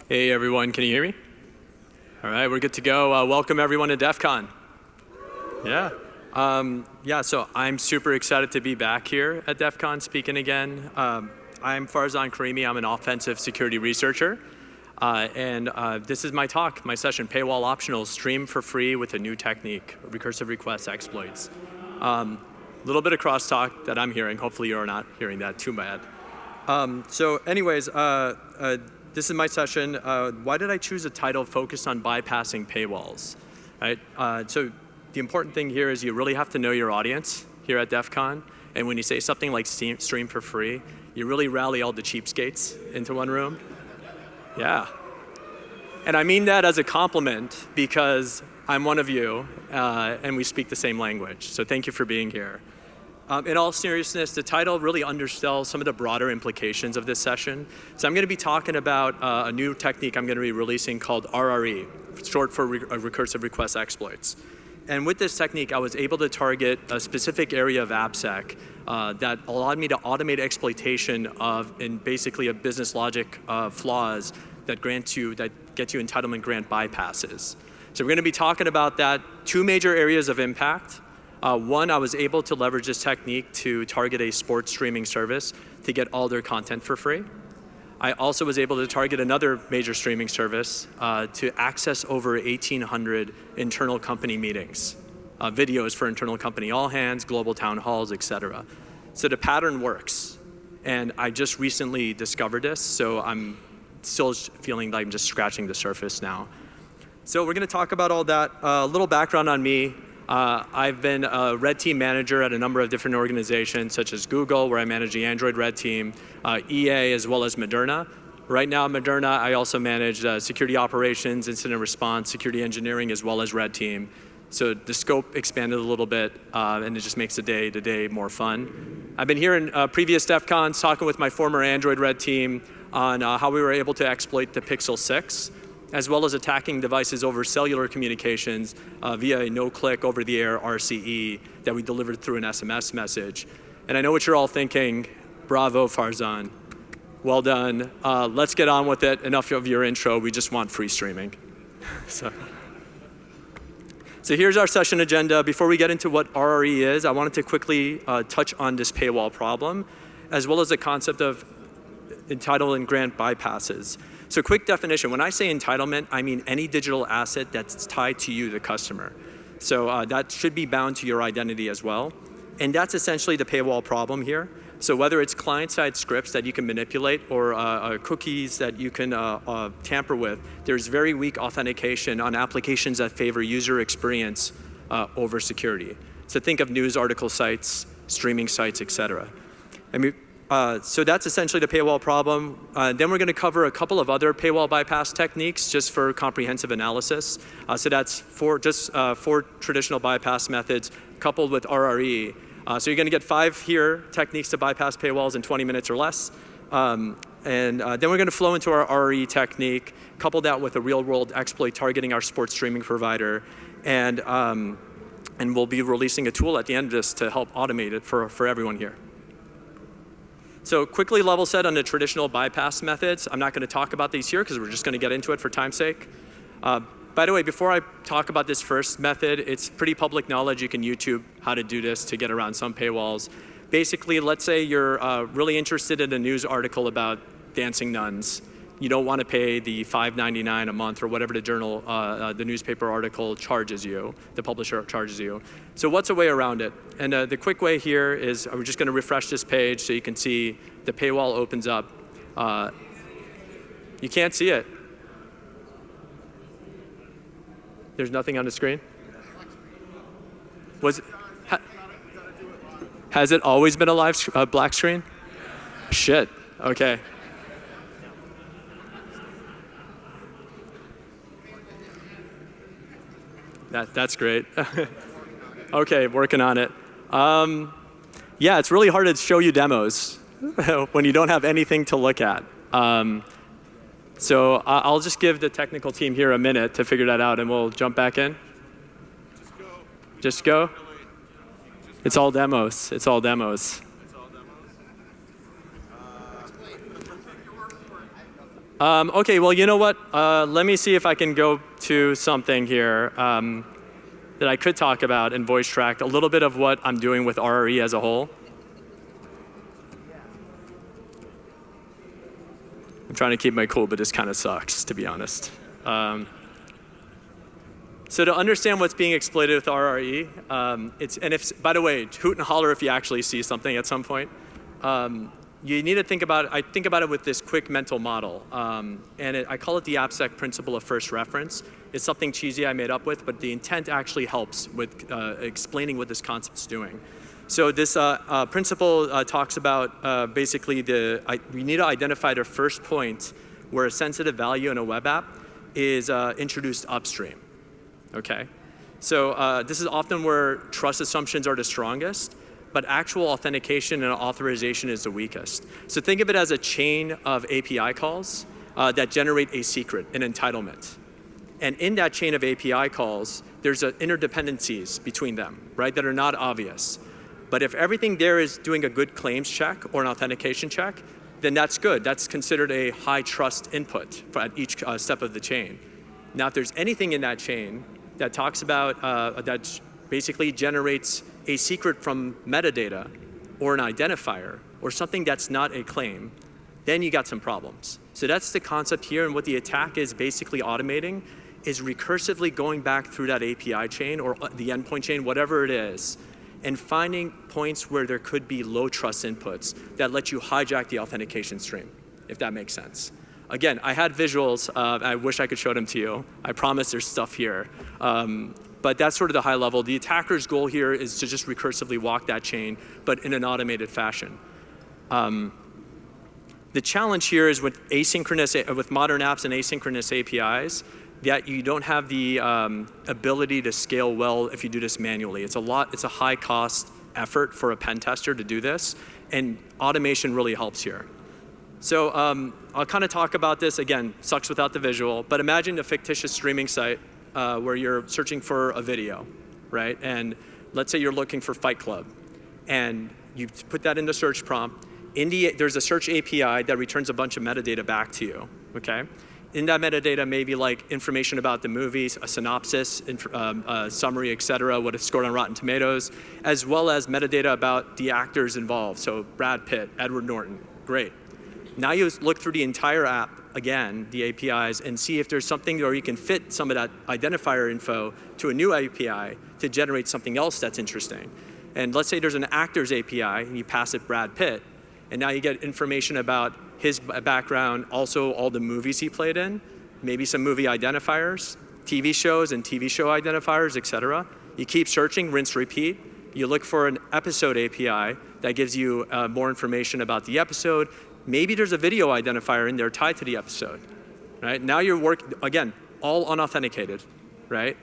Hey everyone, can you hear me? All right, we're good to go. Welcome everyone to DEF CON. Yeah. So I'm super excited to be back here at DEF CON speaking again. I'm Farzan Karim. I'm an offensive security researcher. This is my talk, my session, Paywall Optional, stream for free with a new technique, Recursive Request Exploits. Little bit of crosstalk that I'm hearing. Hopefully you're not hearing that too bad. This is my session. Why did I choose a title focused on bypassing paywalls? Right? So the important thing here is you really have to know your audience here at DEF CON. And when you say something like stream for free, you really rally all the cheapskates into one room. Yeah. And I mean that as a compliment because I'm one of you and we speak the same language. So thank you for being here. In all seriousness, the title really undersells some of the broader implications of this session. So I'm going to be talking about a new technique I'm going to be releasing called RRE, short for Recursive Request Exploits. And with this technique, I was able to target a specific area of AppSec that allowed me to automate exploitation of, in basically a business logic flaws that get you entitlement grant bypasses. So we're going to be talking about that. Two major areas of impact. One, I was able to leverage this technique to target a sports streaming service to get all their content for free. I also was able to target another major streaming service to access over 1,800 internal company meetings, videos for internal company all hands, global town halls, et cetera. So the pattern works. And I just recently discovered this, so I'm still feeling like I'm just scratching the surface now. So we're going to talk about all that. A little background on me. I've been a red team manager at a number of different organizations, such as Google, where I manage the Android red team, EA, as well as Moderna. Right now at Moderna, I also manage security operations, incident response, security engineering, as well as red team. So the scope expanded a little bit, and it just makes the day more fun. I've been here in previous DEF CONs talking with my former Android red team on how we were able to exploit the Pixel 6. As well as attacking devices over cellular communications via a no-click over-the-air RCE that we delivered through an SMS message. And I know what you're all thinking. Bravo, Farzan. Well done. Let's get on with it. Enough of your intro. We just want free streaming. So here's our session agenda. Before we get into what RRE is, I wanted to quickly touch on this paywall problem, as well as the concept of entitlement grant bypasses. So quick definition, when I say entitlement, I mean any digital asset that's tied to you, the customer. So that should be bound to your identity as well. And that's essentially the paywall problem here. So whether it's client-side scripts that you can manipulate or cookies that you can tamper with, there's very weak authentication on applications that favor user experience over security. So think of news article sites, streaming sites, et cetera. So that's essentially the paywall problem. Then we're going to cover a couple of other paywall bypass techniques just for comprehensive analysis. So that's four traditional bypass methods coupled with RRE. So you're going to get 5 here techniques to bypass paywalls in 20 minutes or less. Then we're going to flow into our RRE technique, couple that with a real-world exploit targeting our sports streaming provider. And we'll be releasing a tool at the end of this to help automate it for everyone here. So quickly level set on the traditional bypass methods. I'm not going to talk about these here because we're just going to get into it for time's sake. By the way, before I talk about this first method, it's pretty public knowledge. You can YouTube how to do this to get around some paywalls. Basically, let's say you're really interested in a news article about dancing nuns. You don't want to pay the $5.99 a month or whatever the journal, the newspaper article charges you, the publisher charges you. So what's a way around it? And the quick way here is we're just going to refresh this page so you can see the paywall opens up. You can't see it. There's nothing on the screen? Has it always been a black screen? Shit, okay. That's great. Okay, working on it. Yeah, it's really hard to show you demos when you don't have anything to look at. So I'll just give the technical team here a minute to figure that out and we'll jump back in. Just go? It's all demos. It's all demos. OK, well, you know what? Let me see if I can go to something here that I could talk about in voice track, a little bit of what I'm doing with RRE as a whole. I'm trying to keep my cool, but this kind of sucks, to be honest. So to understand what's being exploited with RRE, by the way, hoot and holler if you actually see something at some point. You need to think about it, I think about it with this quick mental model. I call it the abstract principle of first reference. It's something cheesy I made up with, but the intent actually helps with explaining what this concept's doing. So this principle talks about basically we need to identify the first point where a sensitive value in a web app is introduced upstream. Okay? So this is often where trust assumptions are the strongest, but actual authentication and authorization is the weakest. So think of it as a chain of API calls that generate a secret, an entitlement. And in that chain of API calls, there's interdependencies between them, right, that are not obvious. But if everything there is doing a good claims check or an authentication check, then that's good. That's considered a high trust input at each step of the chain. Now, if there's anything in that chain that talks about, that basically generates a secret from metadata or an identifier or something that's not a claim, then you got some problems. So that's the concept here, and what the attack is basically automating is recursively going back through that API chain or the endpoint chain, whatever it is, and finding points where there could be low trust inputs that let you hijack the authentication stream, if that makes sense. Again, I had visuals. I wish I could show them to you. I promise there's stuff here. But that's sort of the high level. The attacker's goal here is to just recursively walk that chain, but in an automated fashion. The challenge here is with modern apps and asynchronous APIs, that you don't have the ability to scale well if you do this manually. It's a high cost effort for a pen tester to do this, and automation really helps here. So I'll kind of talk about this, again, sucks without the visual, but imagine a fictitious streaming site where you're searching for a video, right? And let's say you're looking for Fight Club, and you put that in the search prompt. There's a search API that returns a bunch of metadata back to you, okay? In that metadata, maybe like information about the movies, a synopsis, summary, et cetera, what it scored on Rotten Tomatoes, as well as metadata about the actors involved. So Brad Pitt, Edward Norton, great. Now you look through the entire app, again, the APIs, and see if there's something where you can fit some of that identifier info to a new API to generate something else that's interesting. And let's say there's an actor's API, and you pass it Brad Pitt, and now you get information about his background, also all the movies he played in, maybe some movie identifiers, TV shows and TV show identifiers, et cetera. You keep searching, rinse, repeat. You look for an episode API that gives you more information about the episode. Maybe there's a video identifier in there tied to the episode, right? Now you're working, again, all unauthenticated, right?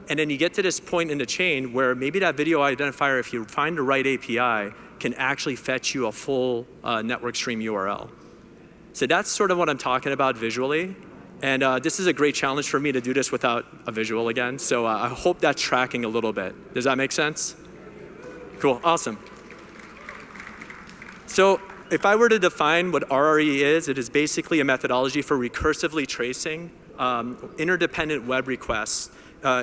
And then you get to this point in the chain where maybe that video identifier, if you find the right API, can actually fetch you a full network stream URL. So that's sort of what I'm talking about visually. And this is a great challenge for me to do this without a visual again. So I hope that's tracking a little bit. Does that make sense? Cool, awesome. So if I were to define what RRE is, it is basically a methodology for recursively tracing interdependent web requests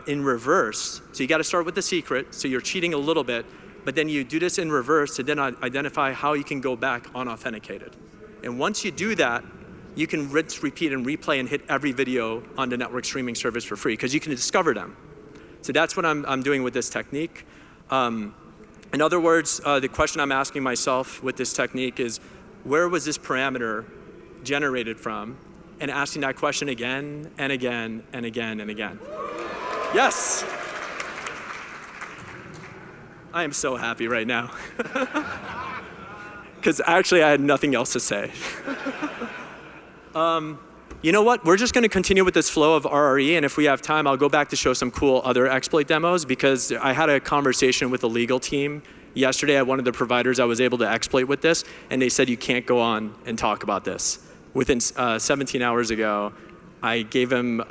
in reverse. So you got to start with the secret, so you're cheating a little bit, but then you do this in reverse to then identify how you can go back unauthenticated. And once you do that, you can rinse, repeat, and replay and hit every video on the network streaming service for free, because you can discover them. So that's what I'm doing with this technique. In other words, the question I'm asking myself with this technique is, where was this parameter generated from? And asking that question again and again and again and again. Yes! I am so happy right now. Because actually I had nothing else to say. You know what? We're just going to continue with this flow of RRE, and if we have time, I'll go back to show some cool other exploit demos, because I had a conversation with the legal team yesterday at one of the providers I was able to exploit with this, and they said you can't go on and talk about this. Within 17 hours ago, I gave him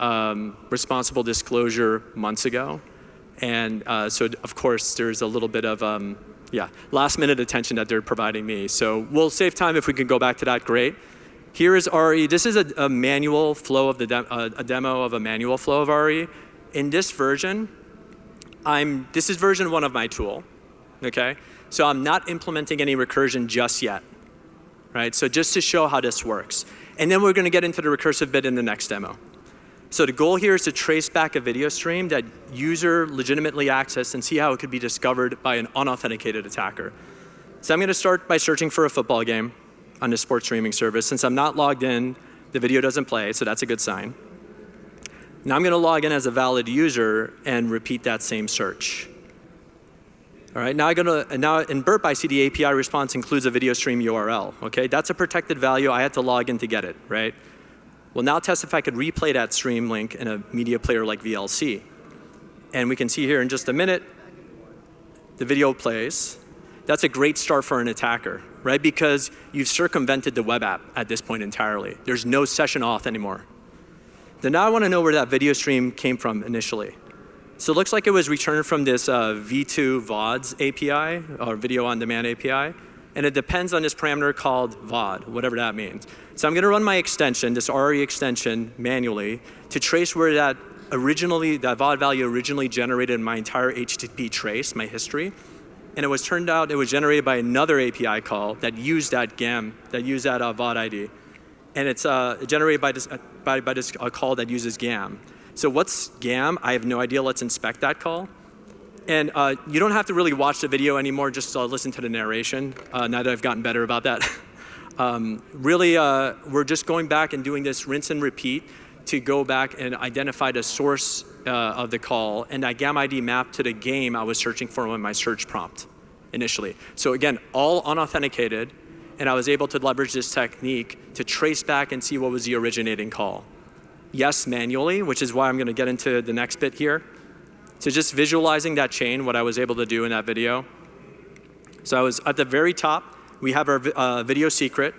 responsible disclosure months ago, and so of course there's a little bit of last minute attention that they're providing me. So we'll save time if we can go back to that, great. Here is RRE. This is a manual flow of a demo of a manual flow of RRE. In this version, this is version 1 of my tool, okay? So I'm not implementing any recursion just yet, right? So just to show how this works. And then we're gonna get into the recursive bit in the next demo. So the goal here is to trace back a video stream that user legitimately accessed and see how it could be discovered by an unauthenticated attacker. So I'm gonna start by searching for a football game on the sports streaming service. Since I'm not logged in, the video doesn't play, so that's a good sign. Now I'm gonna log in as a valid user and repeat that same search. All right, now in burp, I see the API response includes a video stream URL, okay? That's a protected value, I had to log in to get it, right? Well, now test if I could replay that stream link in a media player like VLC. And we can see here in just a minute, the video plays. That's a great start for an attacker, right? Because you've circumvented the web app at this point entirely. There's no session auth anymore. Then now I want to know where that video stream came from initially. So it looks like it was returned from this V2 VODs API, or Video On Demand API. And it depends on this parameter called VOD, whatever that means. So I'm going to run my extension, this RRE extension, manually to trace where that VOD value originally generated in my entire HTTP trace, my history. And it turned out it was generated by another API call that used that GAM, that used that VOD ID. And it's generated by this call that uses GAM. So what's GAM? I have no idea. Let's inspect that call. And you don't have to really watch the video anymore, just listen to the narration, now that I've gotten better about that. Really, we're just going back and doing this rinse and repeat to go back and identify the source of the call, and that GAM ID mapped to the game I was searching for in my search prompt initially. So again, all unauthenticated, and I was able to leverage this technique to trace back and see what was the originating call. Yes, manually, which is why I'm gonna get into the next bit here. So just visualizing that chain, what I was able to do in that video. So I was at the very top, we have our video secret,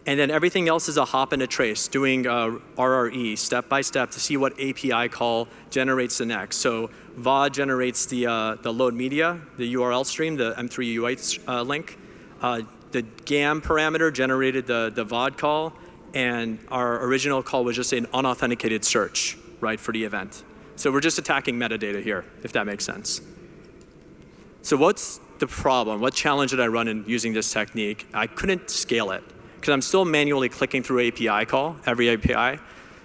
and then everything else is a hop and a trace, doing RRE step by step to see what API call generates the next. So VOD generates the load media, the URL stream, the M3 U8 link. The GAM parameter generated the VOD call, and our original call was just an unauthenticated search, right, for the event. So we're just attacking metadata here, if that makes sense. So what's the problem? What challenge did I run in using this technique? I couldn't scale it because I'm still manually clicking through API call, every API.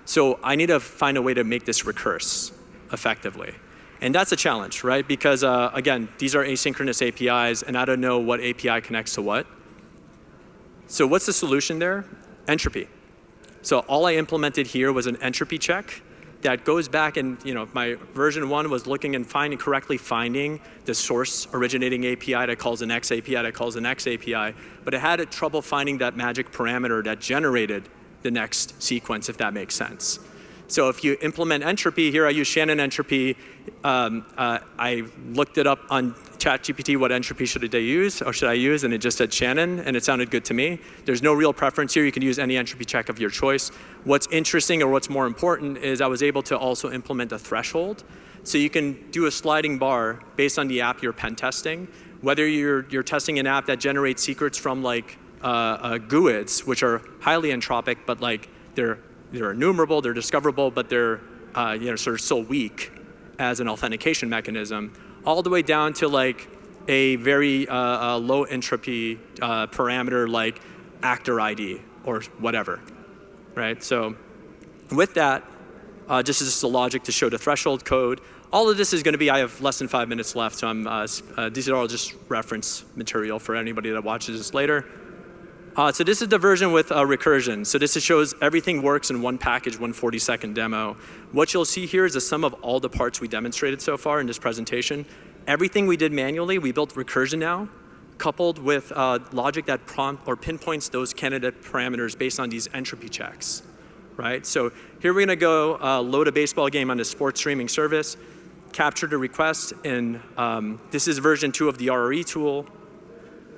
So I need to find a way to make this recurse effectively. And that's a challenge, right? Because again, these are asynchronous APIs and I don't know what API connects to what. So what's the solution there? Entropy. So all I implemented here was an entropy check that goes back and, my version 1 was looking and correctly finding the source originating API that calls an X API that calls an X API, but it had trouble finding that magic parameter that generated the next sequence, if that makes sense. So if you implement entropy, here I use Shannon entropy. I looked it up on ChatGPT, what entropy should I use, and it just said Shannon, and it sounded good to me. There's no real preference here. You can use any entropy check of your choice. What's interesting, or what's more important, is I was able to also implement a threshold. So you can do a sliding bar based on the app you're pen testing. Whether you're testing an app that generates secrets from like GUIDs, which are highly entropic, but like they're enumerable, they're discoverable, but they're sort of so weak as an authentication mechanism, all the way down to like a very low entropy parameter like actor ID or whatever, right? So with that, just as the logic to show the threshold code, all of this is going to be, I have less than 5 minutes left, so these are all just reference material for anybody that watches this later. So this is the version with recursion. So this shows everything works in one package, 1 40-second demo. What you'll see here is the sum of all the parts we demonstrated so far in this presentation. Everything we did manually, we built recursion now, coupled with logic that pinpoints those candidate parameters based on these entropy checks, right? So here we're gonna go load a baseball game on the sports streaming service, capture the request, and this is version 2 of the RRE tool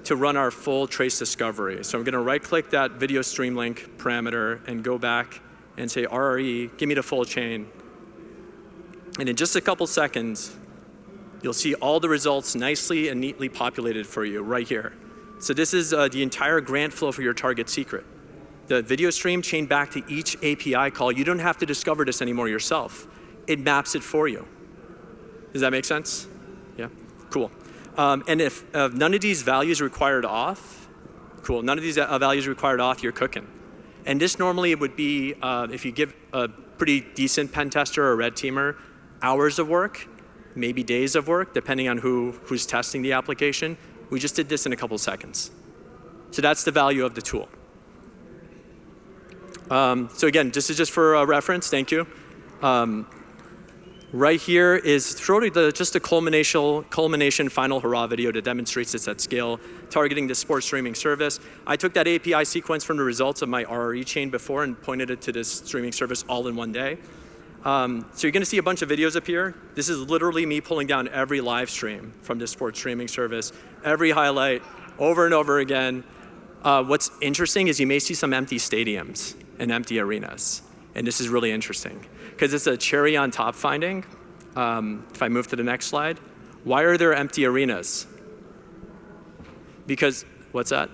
to run our full trace discovery. So I'm gonna right-click that video stream link parameter and go back and say RRE, give me the full chain. And in just a couple seconds, you'll see all the results nicely and neatly populated for you right here. So this is the entire grant flow for your target secret. The video stream chained back to each API call. You don't have to discover this anymore yourself. It maps it for you. Does that make sense? Yeah, cool. And if none of these values required auth, cool, none of these values required auth, you're cooking. And this normally would be, if you give a pretty decent pen tester or red teamer hours of work, maybe days of work, depending on who's testing the application. We just did this in a couple seconds. So that's the value of the tool. So again, this is just for reference, thank you. Right here is sort of just a culmination final hurrah video that demonstrates this at scale, targeting the sports streaming service. I took that API sequence from the results of my RRE chain before and pointed it to this streaming service all in one day. So you're gonna see a bunch of videos up here. This is literally me pulling down every live stream from this sports streaming service, every highlight, over and over again. What's interesting is you may see some empty stadiums and empty arenas. And this is really interesting because it's a cherry on top finding. If I move to the next slide, why are there empty arenas? Because, what's that?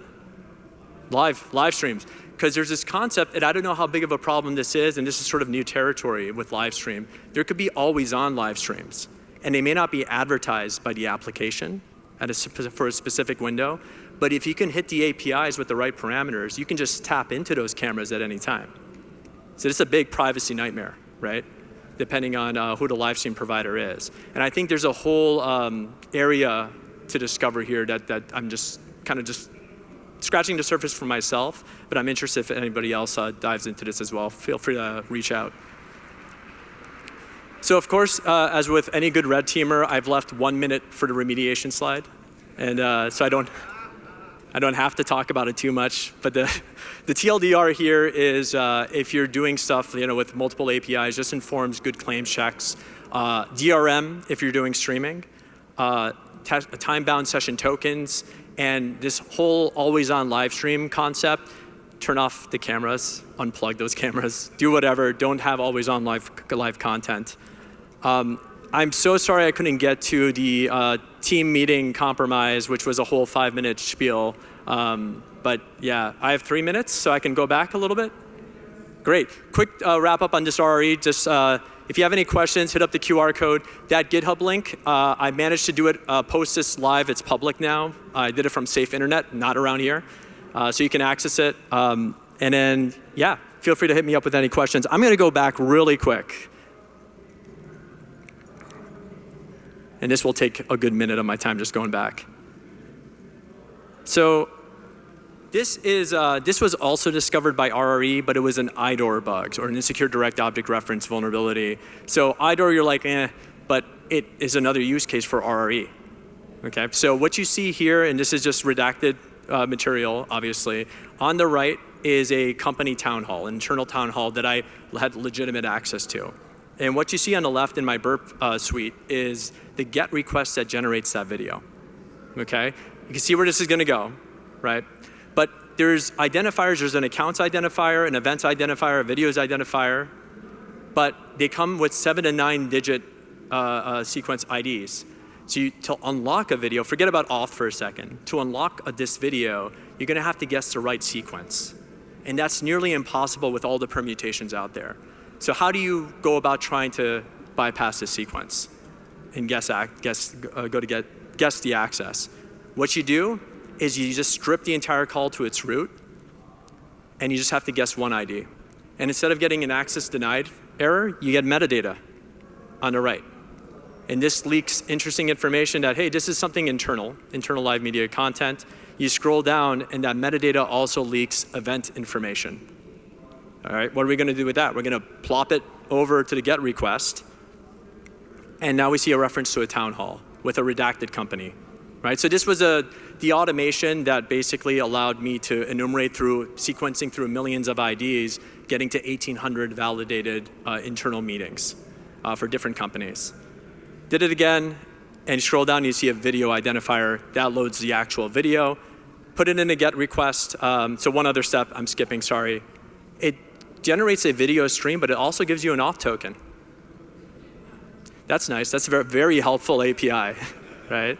Live streams. Because there's this concept, and I don't know how big of a problem this is, and this is sort of new territory with live stream. There could be always on live streams, and they may not be advertised by the application for a specific window, but if you can hit the APIs with the right parameters, you can just tap into those cameras at any time. So this is a big privacy nightmare, right? Depending on who the live stream provider is. And I think there's a whole area to discover here that I'm just kind of just scratching the surface for myself, but I'm interested if anybody else dives into this as well. Feel free to reach out. So of course, as with any good red teamer, I've left 1 minute for the remediation slide. And so I don't have to talk about it too much, but the TLDR here is if you're doing stuff with multiple APIs, just informs good claims checks. DRM if you're doing streaming, time-bound session tokens, and this whole always-on live stream concept. Turn off the cameras, unplug those cameras, do whatever. Don't have always-on live content. I'm so sorry I couldn't get to the team meeting compromise, which was a whole 5-minute spiel. But yeah, I have 3 minutes, so I can go back a little bit. Great. Quick wrap up on this RRE. Just if you have any questions, hit up the QR code. That GitHub link, I managed to do it, post this live. It's public now. I did it from Safe Internet, not around here. So you can access it. And then, yeah, feel free to hit me up with any questions. I'm going to go back really quick. And this will take a good minute of my time just going back. So this was also discovered by RRE, but it was an IDOR bug, or an insecure direct object reference vulnerability. So IDOR, you're like, but it is another use case for RRE. Okay, so what you see here, and this is just redacted material, obviously. On the right is a company town hall, an internal town hall that I had legitimate access to. And what you see on the left in my burp suite is the GET request that generates that video, okay? You can see where this is gonna go, right? But there's identifiers, there's an accounts identifier, an events identifier, a videos identifier, but they come with 7 to 9 digit sequence IDs. So to unlock a video, forget about auth for a second. To unlock this video, you're gonna have to guess the right sequence. And that's nearly impossible with all the permutations out there. So how do you go about trying to bypass this sequence and guess the access? What you do is you just strip the entire call to its root, and you just have to guess one ID. And instead of getting an access denied error, you get metadata on the right. And this leaks interesting information that, hey, this is something internal live media content. You scroll down, and that metadata also leaks event information. All right, what are we gonna do with that? We're gonna plop it over to the GET request, and now we see a reference to a town hall with a redacted company, right? So this was the automation that basically allowed me to enumerate through sequencing through millions of IDs, getting to 1,800 validated internal meetings for different companies. Did it again, and scroll down, you see a video identifier. That loads the actual video. Put it in a GET request. So one other step, I'm skipping, sorry. It generates a video stream, but it also gives you an auth token. That's nice, that's a very, very helpful API, right?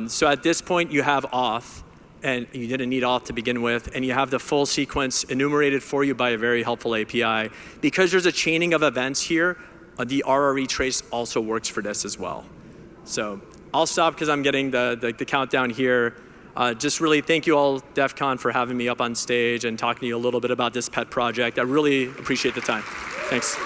So at this point, you have auth. and you didn't need auth to begin with, and you have the full sequence enumerated for you by a very helpful API. Because there's a chaining of events here, the RRE trace also works for this as well. So I'll stop because I'm getting the countdown here. Just really thank you all, DEF CON, for having me up on stage and talking to you a little bit about this pet project. I really appreciate the time. Thanks.